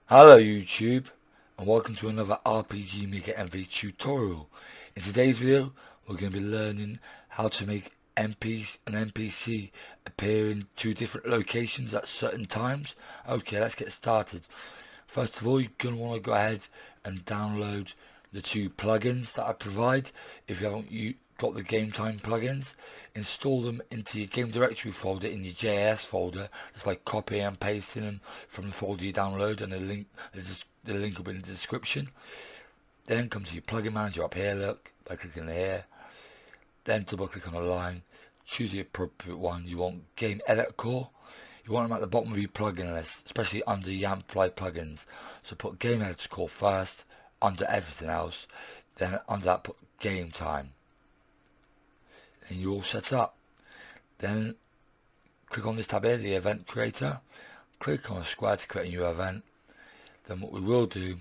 Hello YouTube, and welcome to another RPG Maker MV tutorial. In today's video we're going to be learning how to make an NPC appear in two different locations at certain times. Okay, let's get started. First of all, you're going to want to go ahead and download the two plugins that I provide. If you haven't got the game time plugins, install them into your game directory folder in your JS folder just by copying and pasting them from the folder you download, and the link will be in the description. Then come to your plugin manager up here, look, by clicking here, then double click on a line, choose the appropriate one. You want Game Editor Core. You want them at the bottom of your plugin list, especially under your Amplify plugins. So put Game Editor Core first, under everything else, then under that put Game Time. And you're all set up. Then click on this tab here, the Event Creator. Click on a square to create a new event. Then what we will do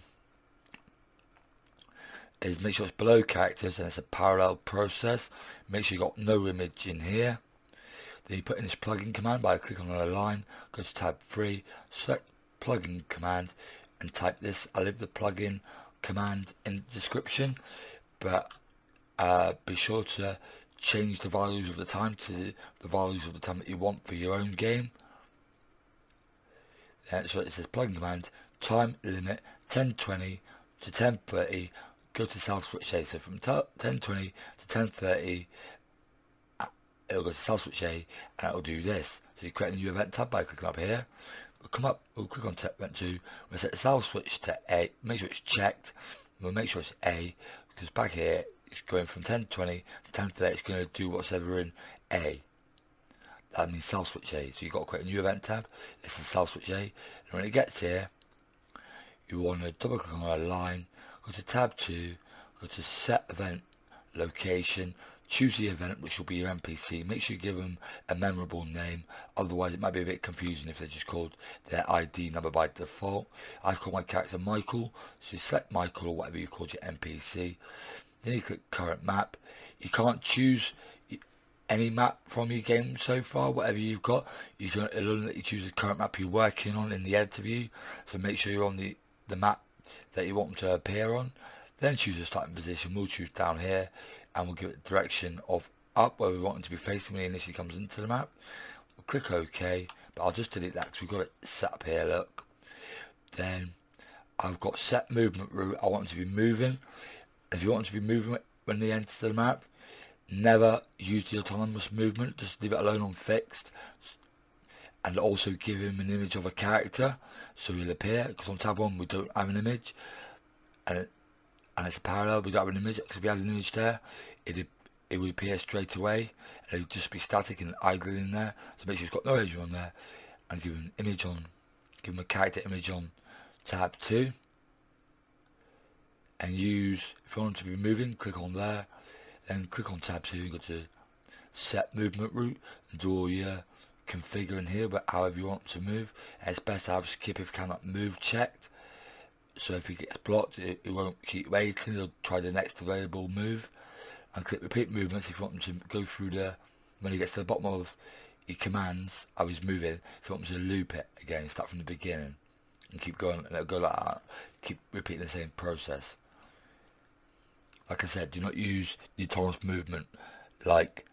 is make sure it's below characters and it's a parallel process. Make sure you got no image in here. Then you put in this plugin command by clicking on a line, go to tab 3, select plugin command and type this. I'll leave the plugin command in the description, but be sure to change the values of the time to the values of the time that you want for your own game. So it says plugin command, time limit 10:20 to 10:30, go to self switch A. So from 10:20 to 10:30 it'll go to self switch A and it'll do this. So you create a new event tab by clicking up here. We'll come up, we'll click on event 2, we'll set the self switch to A, make sure it's checked, we'll make sure it's A, because back here it's going from 10:20 to 10:30, it's going to do whatever in A. That means self switch A. So you've got to create a new event tab. This is self switch A. And when it gets here, you want to double click on a line, go to tab 2, go to set event location, choose the event which will be your NPC. Make sure you give them a memorable name, otherwise it might be a bit confusing if they're just called their ID number by default. I've called my character Michael, so you select Michael or whatever you called your NPC. Then you click current map. You can't choose any map from your game so far, whatever you've got. It'll only let you choose the current map you're working on in the editor view, so make sure you're on the map that you want them to appear on. Then choose a starting position. We'll choose down here and we'll give it direction of up where we want it to be facing when it initially comes into the map. We'll click OK, but I'll just delete that because we've got it set up here, look. Then I've got set movement route. I want it to be moving. If you want it to be moving when they enter the map, never use the autonomous movement, just leave it alone on fixed. And also give him an image of a character so he'll appear, because on tab 1 we don't have an image, and it's a parallel, we don't have an image. Because if we had an image there, it would appear straight away and it would just be static and idling in there. So make sure he's got no image on there, and give him an image on, give him a character image on tab 2. And use, if you want him to be moving, click on there, then click on tab 2 and go to set movement route and do all your configuring here, but however you want to move. And it's best to have skip if cannot move checked, so if he gets blocked it won't keep waiting, it'll try the next available move. And click repeat movements if you want him to go through when he gets to the bottom of your commands how he's moving. If you want him to loop it again, start from the beginning and keep going, and it'll go like that, keep repeating the same process. Like I said, do not use the autonomous movement like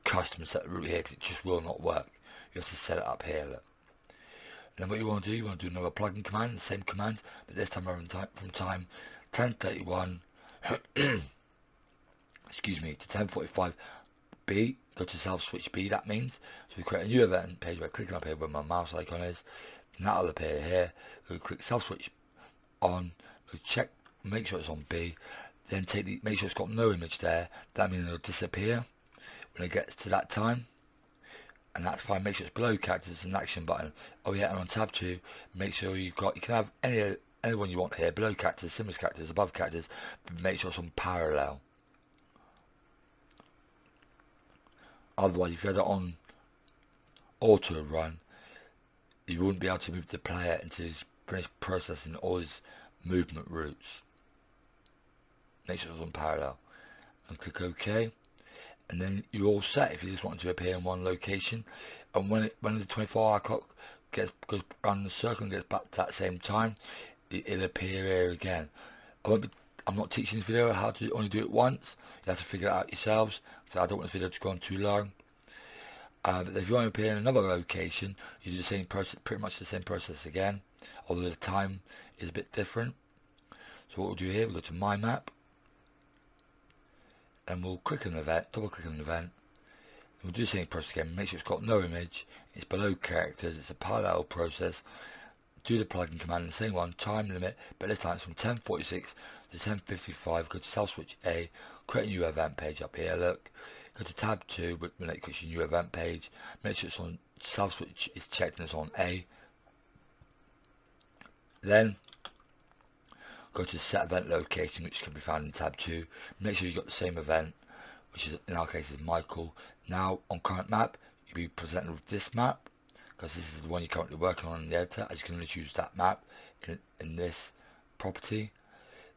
custom set route here, because it just will not work. You have to set it up here, look. And then what you want to do, another plugin command, the same command, but this time around from time 10:31 excuse me, to 10:45 B, go to self switch B, that means. So we create a new event page by clicking up here where my mouse icon is, and that'll appear here. We click self switch on, we check, make sure it's on B, then make sure it's got no image there. That means it'll disappear when it gets to that time, and that's fine. Make sure it's below characters and action button. Oh yeah, and on tab 2 make sure you can have anyone you want here, below characters, similar characters, above characters, but make sure it's on parallel. Otherwise, if you had it on auto run, you wouldn't be able to move the player until he's finished processing all his movement routes. Make sure it's on parallel and click OK, and then you're all set if you just want it to appear in one location. And when the 24-hour clock goes around the circle and gets back to that same time, it'll appear here again. I'm not teaching this video how to only do it once. You have to figure it out yourselves, so I don't want this video to go on too long. But if you want to appear in another location, you do the same process, pretty much the same process again, although the time is a bit different. So what we'll do here, we'll go to My Map, and we'll click on an event, double click on an event, and we'll do the same process again. Make sure it's got no image, it's below characters, it's a parallel process. Do the plugin command, the same one, time limit, but this time it's from 10:46 to 10:55. Go to self switch A, create a new event page up here, look. Go to tab 2, when it creates your new event page, make sure it's on self switch is checked and it's on A. Then go to set event location, which can be found in tab 2. Make sure you've got the same event, which is in our case is Michael. Now on current map, you'll be presented with this map, because this is the one you're currently working on in the editor, as you can only choose that map in this property.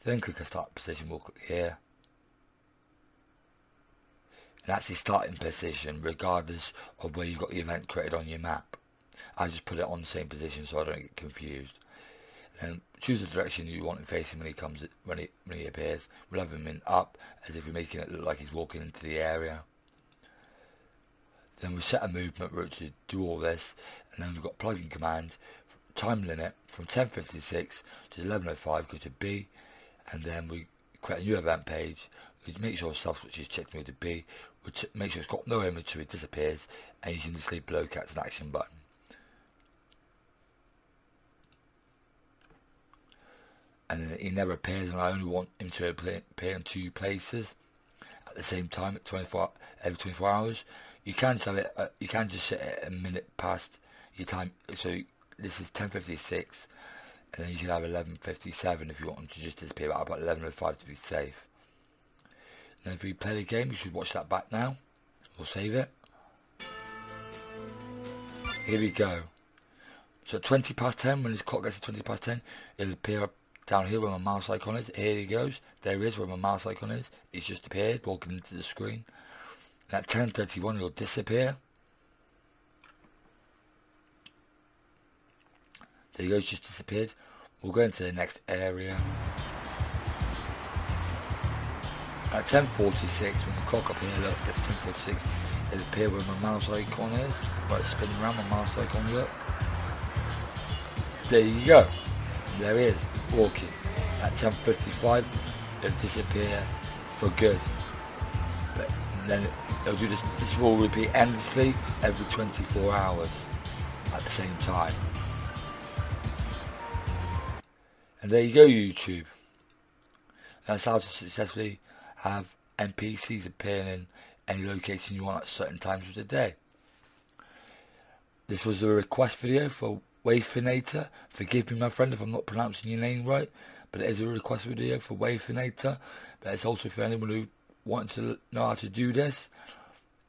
Then click on start position, we'll click here. And that's the starting position, regardless of where you've got the event created on your map. I just put it on the same position so I don't get confused. Then choose the direction you want him facing when he appears. We'll have him in up, as if we're making it look like he's walking into the area. Then we set a movement route to do all this, and then we've got plugin command, time limit from 10:56 to 11:05. Go to B, and then we create a new event page. We make sure self switch is checked to B. We make sure it's got no image so it disappears, and you can just leave below cats an action button. And then he never appears, and I only want him to appear in 2 places at the same time at every 24 hours. You can just have it. You can just set it a minute past your time. So this is 10:56, and then you can have 11:57 if you want them to just disappear. But about 11:05 to be safe. And if we play the game, you should watch that back now. We'll save it. Here we go. So at 10:20, when this clock gets to 10:20, it'll appear up down here where my mouse icon is. Here he goes. There he is where my mouse icon is. It's just appeared, walking into the screen. At 10:31 it'll disappear. There he goes, just disappeared. We'll go into the next area. At 10:46, when the clock up here, look, it's 10:46, it'll appear where my mouse icon is. Right, spinning around my mouse icon, look. There you go. There he is, walking. At 10:55, it'll disappear for good. And then it'll do this. This will repeat endlessly every 24 hours at the same time. And there you go, YouTube. That's how to successfully have NPCs appearing in any location you want at certain times of the day. This was a request video for Wayfinator. Forgive me, my friend, if I'm not pronouncing your name right, but it is a request video for Wayfinator. But it's also for anyone who wants to know how to do this.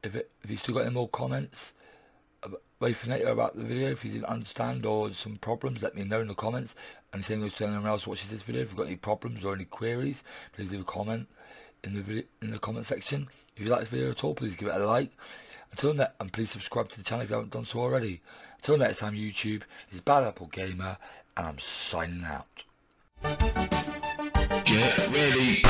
If you still got any more comments about Wayfinator about the video, if you didn't understand or some problems, let me know in the comments. And same goes to anyone else watching this video. If you've got any problems or any queries, please leave a comment in the comment section. If you like this video at all, please give it a like. Until next, and please subscribe to the channel if you haven't done so already. Until next time, YouTube, this is Bad Apple Gamer, and I'm signing out. Get ready.